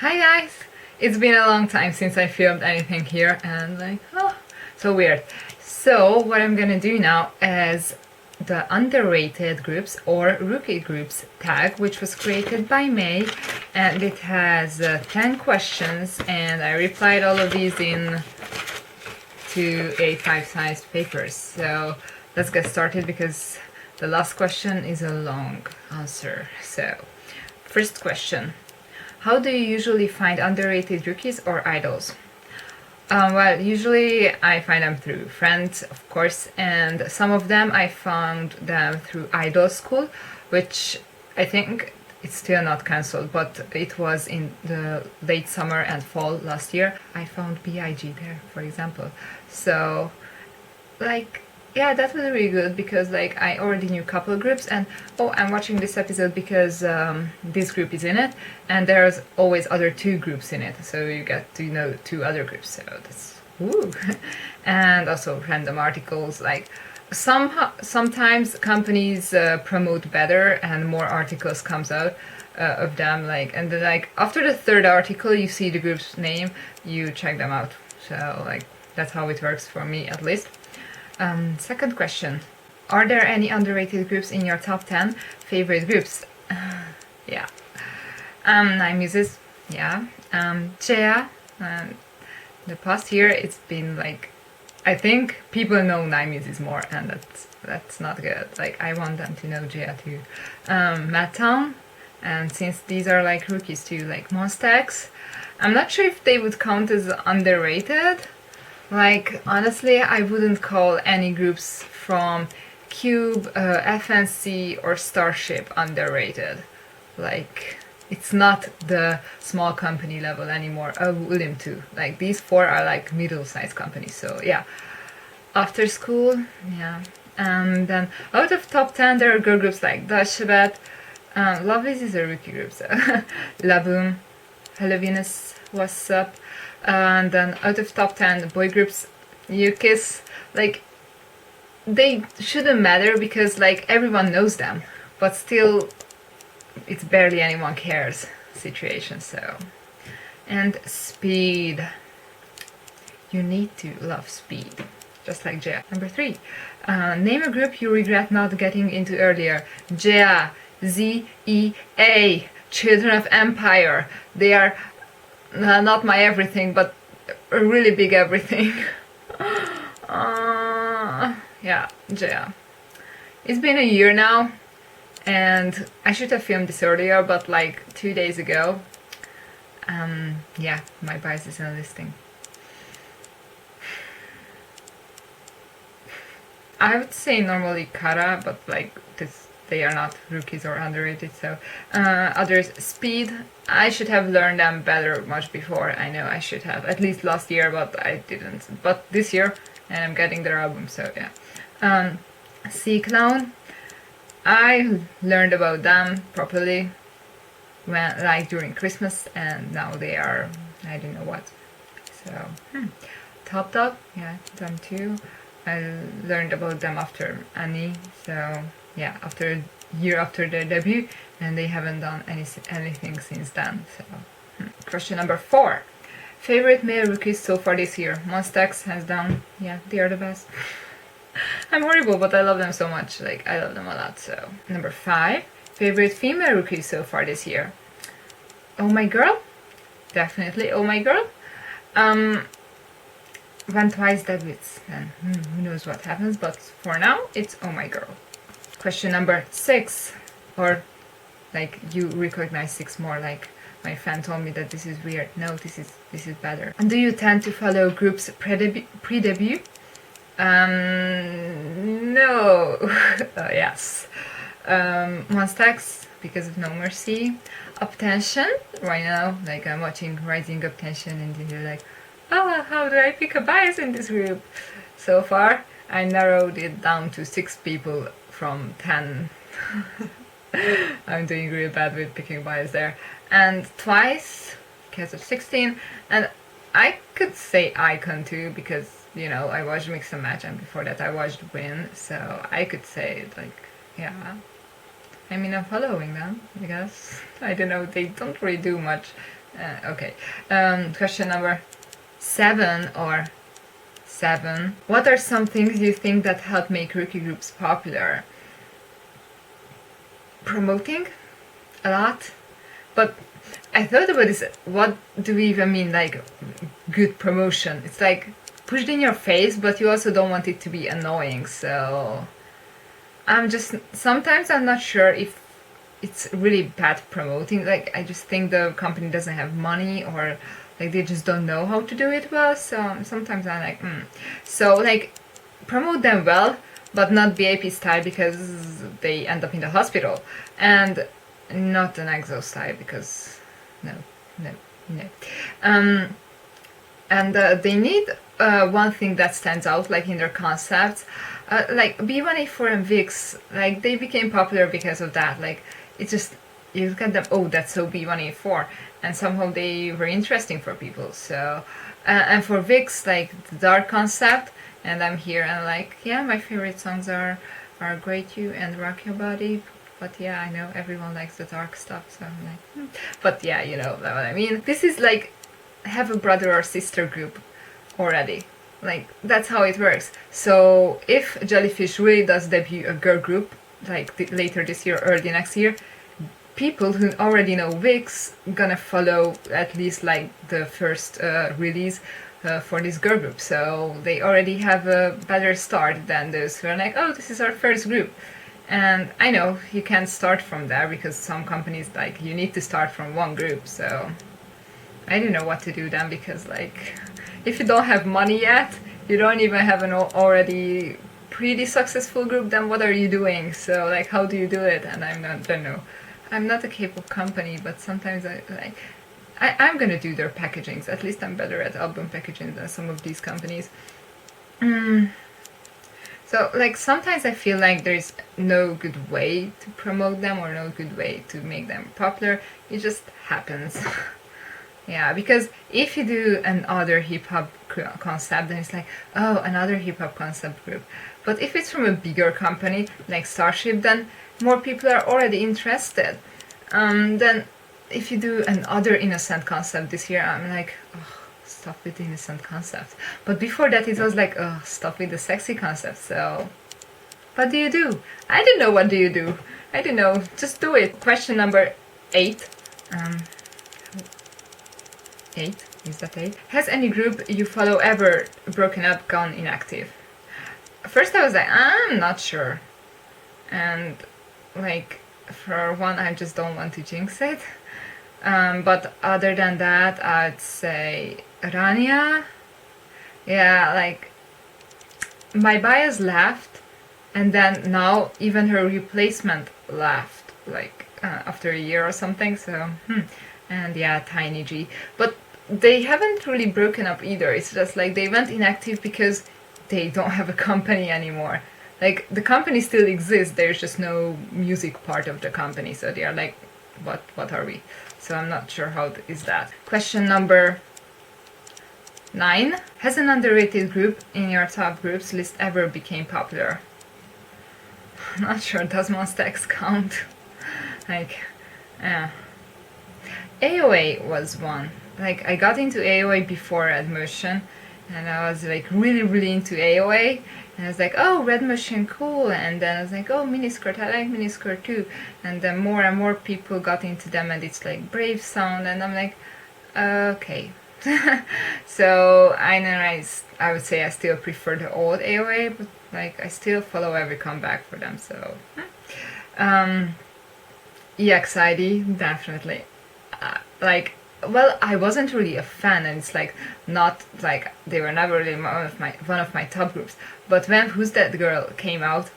Hi guys! It's been a long time since I filmed anything here and so weird. So what I'm gonna do now is the underrated groups or rookie groups tag, which was created by May, and it has 10 questions and I replied all of these in two A5 sized papers. So let's get started because the last question is a long answer. So first question. How do you usually find underrated rookies or idols? Well, usually I find them through friends, of course, and some of them I found them through idol school, which I think it's still not cancelled, but it was in the late summer and fall last year. I found B.I.G there, for example. So, yeah, that was really good because I already knew a couple groups, and I'm watching this episode because this group is in it, and there's always other two groups in it, so you get to know two other groups, so that's woo. And also random articles, sometimes companies promote better and more articles comes out of them, and then after the third article you see the group's name, you check them out, so that's how it works for me at least. Second question. Are there any underrated groups in your top 10 favorite groups? Yeah. Muses. Yeah. T-ara. The past year it's been I think people know Muses more, and that's not good. I want them to know T-ara too. Madtown. And since these are rookies too, Monsta. I'm not sure if they would count as underrated. Honestly, I wouldn't call any groups from Cube, FNC or Starship underrated. It's not the small company level anymore. Laboum too. These four are middle-sized companies, so yeah. After school, yeah. And then out of top 10 there are girl groups like DalShabet. Lovelies is a rookie group, so Laboum, Venus, Wassup. And then out of top 10 boy groups, UKiss, they shouldn't matter because everyone knows them, but still it's barely anyone cares situation, so. And speed. You need to love speed, just like Jaya. Number 3. Name a group you regret not getting into earlier. Jaya, Z-E-A, Children of Empire. They are not my everything, but a really big everything. Yeah, Jaya. It's been a year now, and I should have filmed this earlier, but 2 days ago. Yeah, my bias is enlisting. I would say normally Kara, but they are not rookies or underrated, so others. Speed, I should have learned them better much before. I know I should have, at least last year, but I didn't. But this year, and I'm getting their album, so yeah. C-Clown, I learned about them properly when during Christmas, and now they are, I don't know what. So Top Dog, yeah, them too. I learned about them after Annie, so yeah, after a year after their debut, and they haven't done anything since then. So, Question number 4. Favorite male rookies so far this year? Monsta, hands down. Yeah, they are the best. I'm horrible, but I love them so much. I love them a lot. So, number 5. Favorite female rookies so far this year? Oh My Girl. Definitely Oh My Girl. When twice debuts, then who knows what happens, but for now it's Oh My Girl. Question number 6, or you recognize 6 more, my friend told me that this is weird. No, this is better. And do you tend to follow groups pre-debut? No. Yes. Monsta, because of No Mercy. Uptension, right now, I'm watching Rising Uptension, and you're how do I pick a bias in this group? So far, I narrowed it down to 6 people from 10. I'm doing really bad with picking bias there. And twice, because of 16, and I could say Icon too, because, I watched Mix and Match, and before that I watched Win, so I could say, yeah. I mean, I'm following them, I guess. I don't know, they don't really do much Okay. Question number 7. What are some things you think that help make rookie groups popular? Promoting a lot, but I thought about this. What do we even mean, like good promotion? It's like pushed in your face, but you also don't want it to be annoying. So sometimes I'm not sure if it's really bad promoting. Like I just think the company doesn't have money, or like they just don't know how to do it well. So sometimes I'm like, So like promote them well, but not BIP style because they end up in the hospital, and not an EXO style because no. And they need one thing that stands out, like in their concepts. Like B1A4 and VIX, like they became popular because of that. Like it's just, you look at them, oh, that's so B1A4, and somehow they were interesting for people. So and for VIX, like the dark concept, and I'm here and like, yeah, my favorite songs are Great You and Rock Your Body. But yeah, I know everyone likes the dark stuff, so I'm like, But yeah, you know what I mean. This is like have a brother or sister group already. Like that's how it works. So if Jellyfish really does debut a girl group, like later this year, early next year, people who already know VIX gonna follow at least like the first release for this girl group. So they already have a better start than those who are like, oh, this is our first group. And I know you can't start from there because some companies, like, you need to start from one group. So I don't know what to do then, because like if you don't have money yet, you don't even have an already pretty successful group, then what are you doing? So like how do you do it? And don't know. I'm not a K-pop company, but sometimes I'm gonna do their packagings. At least I'm better at album packaging than some of these companies. So like sometimes I feel like there's no good way to promote them or no good way to make them popular. It just happens. Yeah, because if you do another hip-hop concept, then it's like, oh, another hip-hop concept group. But if it's from a bigger company, like Starship, then more people are already interested. Then if you do another innocent concept this year, I'm like, oh, stop with the innocent concept. But before that it was like, oh, stop with the sexy concept. So what do you do? I don't know what do you do. I don't know, just do it. Question number 8. 8? Is that 8? Has any group you follow ever broken up, gone inactive? First I was like, I'm not sure. And like, for one, I just don't want to jinx it. But other than that, I'd say RaNia. Yeah, like, my bias left, and then now even her replacement left, like, after a year or something, so, And yeah, Tiny G. But they haven't really broken up either. It's just like they went inactive because they don't have a company anymore. Like, the company still exists, there's just no music part of the company, so they are like, what are we? So I'm not sure how is that. Question number 9. Has an underrated group in your top groups list ever became popular? I'm not sure, does Monsta X count? Like, AOA was one. Like, I got into AOA before Red Motion, and I was like really into AOA, and I was like, oh, Red Motion, cool. And then I was like, oh, Miniskirt, I like Miniskirt too. And then more and more people got into them, and it's like Brave Sound, and I'm like, okay. So I would say I still prefer the old AOA, but like I still follow every comeback for them. So EXID, definitely. Like, well, I wasn't really a fan, and it's like not like they were never really one of my top groups. But when Who's That Girl came out,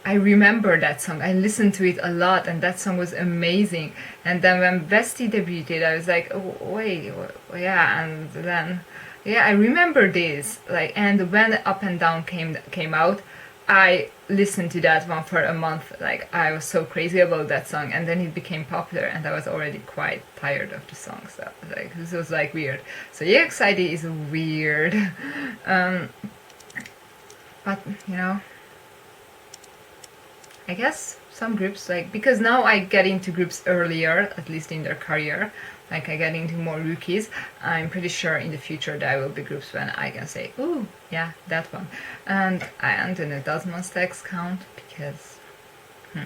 I remember that song. I listened to it a lot, and that song was amazing. And then when Bestie debuted, I was like, oh, wait, yeah. And then, yeah, I remember this. Like, and when Up and Down came out, I listened to that one for a month. Like, I was so crazy about that song, and then it became popular, and I was already quite tired of the song. So like, this was like weird. So EXID is weird, but you know, I guess some groups, like, because now I get into groups earlier, at least in their career. like I get into more UKiss, I'm pretty sure in the future there will be groups when I can say, ooh, yeah, that one. And does Monsta X count? Because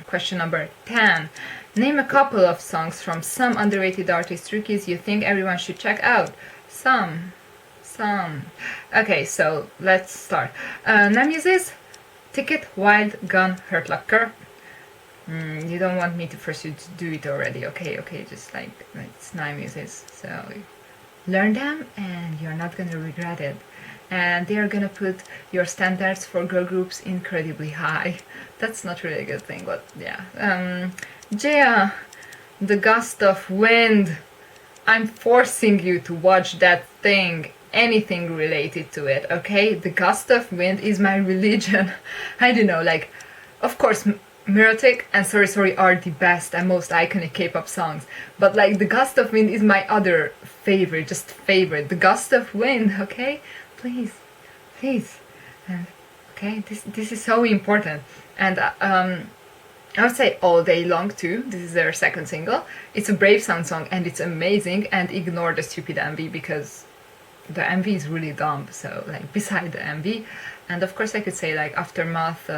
question number 10. Name a couple of songs from some underrated artist rookies you think everyone should check out. Some. Okay, so let's start. Muses, Ticket, Wild, Gun, Hurt Locker. You don't want me to force you to do it already. Okay, just like it's Muses. So learn them and you're not gonna regret it. And they are gonna put your standards for girl groups incredibly high. That's not really a good thing, but yeah. Jia, The Gust of Wind. I'm forcing you to watch that thing, anything related to it, okay? The Gust of Wind is my religion. I don't know, like, of course, Mirotic and Sorry Sorry are the best and most iconic K-pop songs, but like, The Gust of Wind is my other favorite, just favorite. The Gust of Wind, okay? Please. Okay, this is so important. And I would say All Day Long too. This is their second single. It's a brave sound song and it's amazing, and ignore the stupid MV because the MV is really dumb, so like beside the MV. And of course I could say like Aftermath,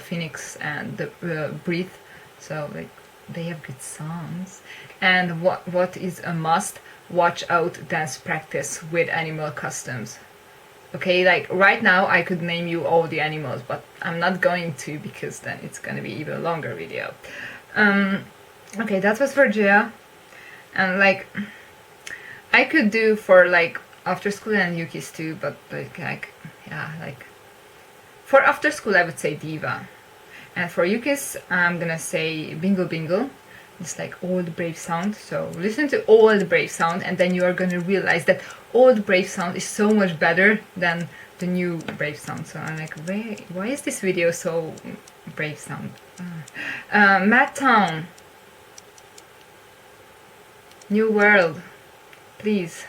Phoenix and Breathe, so like they have good songs. And what is a must? Watch out Dance Practice with Animal Customs. Okay, like right now I could name you all the animals, but I'm not going to because then it's gonna be even longer video. Okay, that was for Jia. And like, I could do for like After School and UKiss too, but like yeah, like for After School I would say Diva. And for UKiss I'm gonna say Bingeul. It's like old brave sound, so listen to old brave sound and then you are gonna realize that old brave sound is so much better than the new brave sound. So I'm like, why is this video so brave sound? Madtown, New World, please,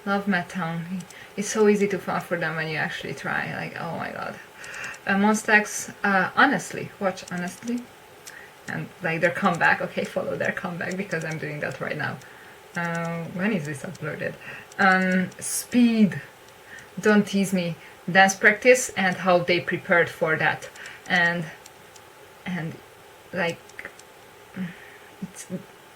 love Madtown. It's so easy to fall for them when you actually try, like, oh my god. Monsta X, Honestly, watch Honestly. And like their comeback, okay, follow their comeback because I'm doing that right now. When is this uploaded? Speed, Don't Tease Me, Dance Practice, and how they prepared for that, and like it's,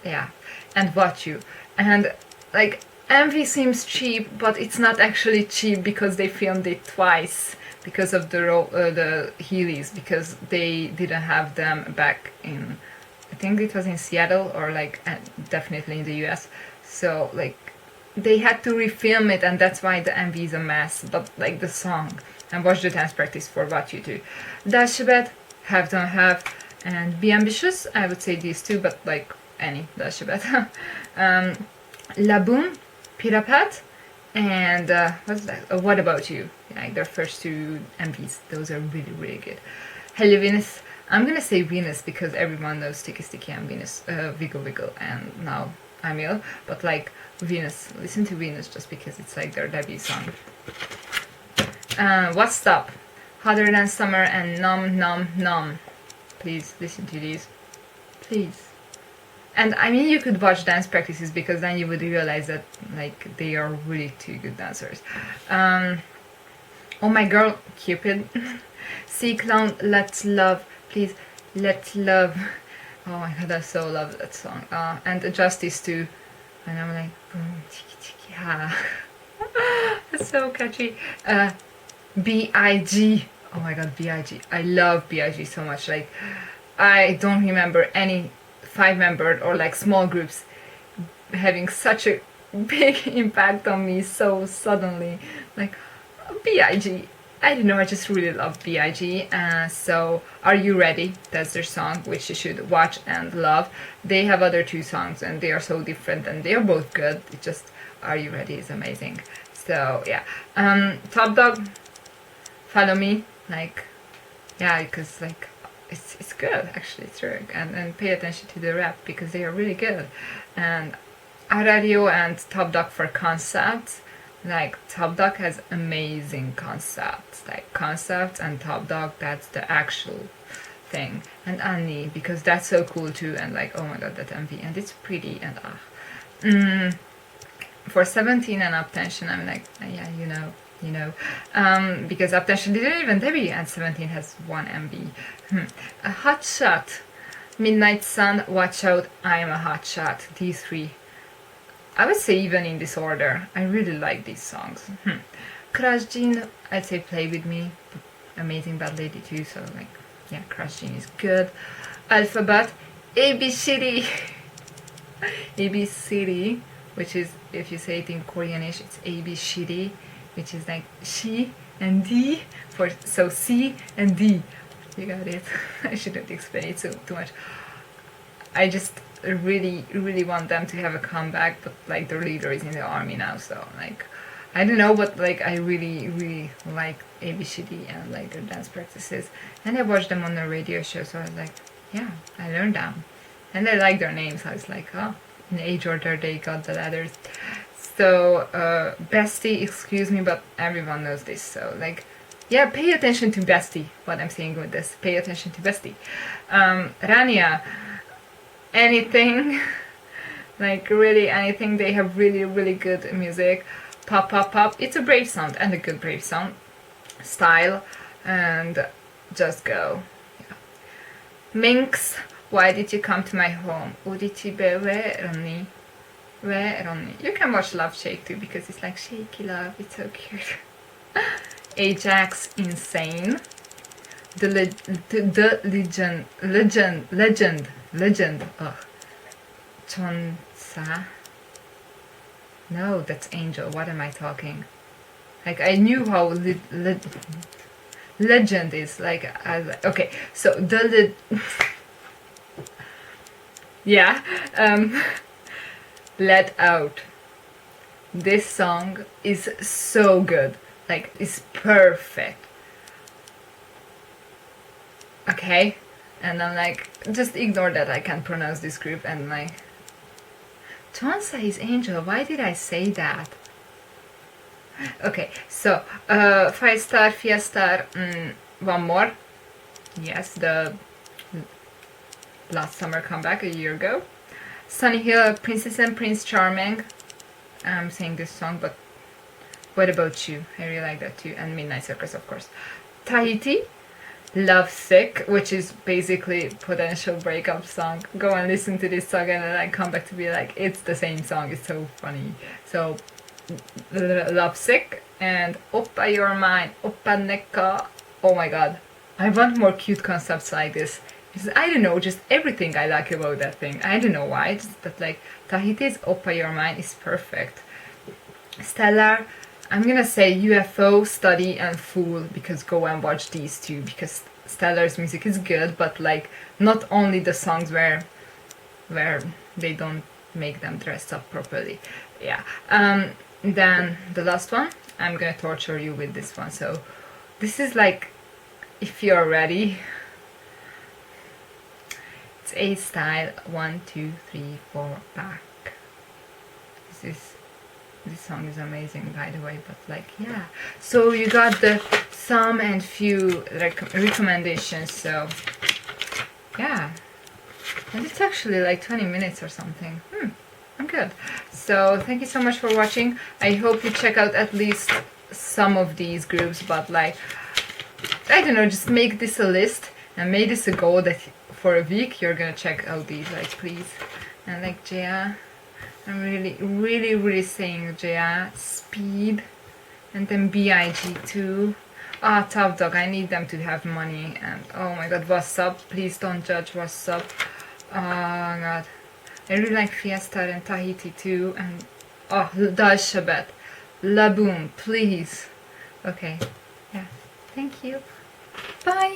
yeah, and Watch You, and like MV seems cheap, but it's not actually cheap because they filmed it twice. Because of the Heelys, because they didn't have them back in, I think it was in Seattle or like definitely in the US. So like they had to refilm it, and that's why the MV is a mess. But like the song, and watch the Dance Practice for What You Do. DalShabet, Have Don't Have, and Be Ambitious. I would say these two, but like any DalShabet. Laboum, Pirapat, and what's that? What About You? Like their first two MVs, those are really good. Hello Venus, I'm gonna say Venus because everyone knows Sticky Sticky and Venus, Wiggle, and now I'm ill. But like Venus, listen to Venus just because it's like their debut song. Wassup, Hotter Than Summer, and Nom. Please listen to these, please. And I mean, you could watch dance practices because then you would realize that like they are really two good dancers. Oh My Girl, Cupid, Sea Clown, Let's Love, please, Let's Love. Oh my god, I so love that song. And Justice too. And I'm like, boom, tiki tiki ha. It's so catchy. B.I.G. Oh my god, B.I.G. I love B.I.G. so much. Like, I don't remember any 5-membered or like small groups having such a big impact on me so suddenly. Like, B.I.G. I don't know, I just really love B.I.G. So, Are You Ready? That's their song, which you should watch and love. They have other two songs and they are so different and they are both good. It's just, Are You Ready is amazing. So, yeah. Top Dog, Follow Me. Like, yeah, because like, it's good, actually, it's true. And pay attention to the rap because they are really good. And Arario and Top Dog for concepts. Like, Top Dog has amazing concepts. Like, concepts and Top Dog, that's the actual thing, and Annie, because that's so cool too, and like, oh my god, that MV, and it's pretty, and for 17 and Uptension, I'm like, yeah, you know, because Uptension didn't even debut, and 17 has 1 MV. A HotShot, Midnight Sun, Watch Out, I Am a HotShot, these 3. I would say even in this order. I really like these songs. Crush Jean, I'd say Play With Me, Amazing Bad Lady too, so like, yeah, Crush Jean is good. AlphaBAT, A-B-City, A-B-City, which is, if you say it in Koreanish, it's A-B-City, which is like she and D, so C and D. You got it. I shouldn't explain it too much. I just really want them to have a comeback, but like the leader is in the army now, so like, I don't know, but like I really like ABCD and like their dance practices, and I watched them on the radio show, so I was like, yeah, I learned them, and I like their names. I was like, oh, in age order they got the letters. So Bestie, excuse me, but everyone knows this, so like, yeah, pay attention to Bestie. What I'm saying with this, pay attention to Bestie. RaNia, anything, like really anything. They have really good music. Pop pop pop, it's a brave sound, and a good brave sound style, and just go. Yeah. Minx, Why Did You Come to My Home? Where Ronnie? You can watch Love Shake too, because it's like shaky love, it's so cute. A-Jax, Insane. The legend. Oh, Chonsa. No, that's Angel. What am I talking? Like, I knew how legend is. Like, okay, so yeah. Let Out. This song is so good. Like, it's perfect. Okay, and I'm like, just ignore that I can't pronounce this group, and like, Chonsa is Angel. Why did I say that? Okay, so 5-star, Five-star, one more. Yes, the last summer comeback a year ago. Sunny Hill, Princess and Prince Charming. I'm saying this song, but what about you? I really like that too. And Midnight Circus, of course. Tahiti, Love Sick, which is basically potential breakup song. Go and listen to this song and then I come back to be like, it's the same song, it's so funny. So, Love Sick and Oppa You're Mine, Oppa Nekka. Oh my god, I want more cute concepts like this. I don't know, just everything I like about that thing. I don't know why, just that like Tahiti's Oppa Your Mine is perfect. Stellar, I'm gonna say UFO, Study, and Fool, because go and watch these two, because Stellar's music is good, but like not only the songs where they don't make them dress up properly. Yeah. Then the last one, I'm gonna torture you with this one. So this is like, if you're ready, it's A-style, 1, 2, 3, 4, back. This song is amazing, by the way, but like, yeah. So you got the some and few recommendations, so yeah. And it's actually like 20 minutes or something. I'm good. So thank you so much for watching. I hope you check out at least some of these groups, but like, I don't know, just make this a list and make this a goal that for a week you're gonna check out these, like, please. And like, Jaya, I'm really saying Jaya, Speed, and then B.I.G too. Tough Dog, I need them to have money, and oh my god, Wassup, please don't judge Wassup. Oh god, I really like Fiesta and Tahiti too, and DalShabet, Laboum, please. Okay, yeah, thank you, bye.